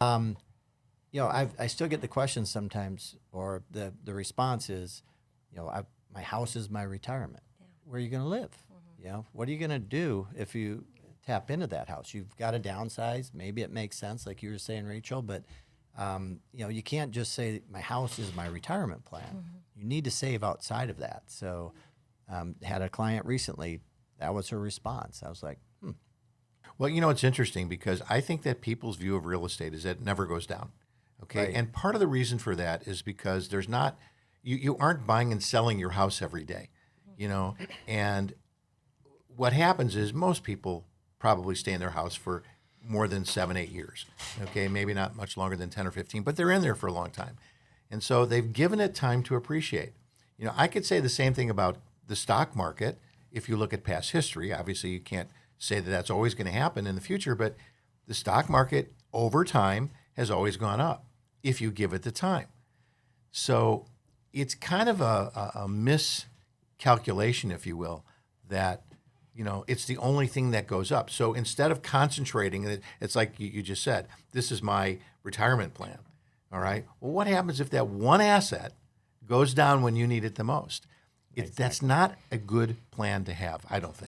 Um, I still get the question sometimes, or the response is, my house is my retirement. Where are you going to live? What are you going to do if you tap into that house? You've got to downsize. Maybe it makes sense, like you were saying, Rachel, but you can't just say my house is my retirement plan. You need to save outside of that. So, had a client recently, that was her response. I was like, Well, it's interesting because I think that people's view of real estate is that it never goes down. Okay. Right. And part of the reason for that is because there's not, you aren't buying and selling your house every day, and what happens is most people probably stay in their house for more than 7, 8 years. Okay. Maybe not much longer than 10 or 15, but they're in there for a long time. And so they've given it time to appreciate. I could say the same thing about the stock market. If you look at past history, obviously you can't say that that's always going to happen in the future, but the stock market over time has always gone up if you give it the time. So it's kind of a miscalculation, if you will, that it's the only thing that goes up. So instead of concentrating, it's like you just said, this is my retirement plan. All right. Well, what happens if that one asset goes down when you need it the most? That's not a good plan to have, I don't think.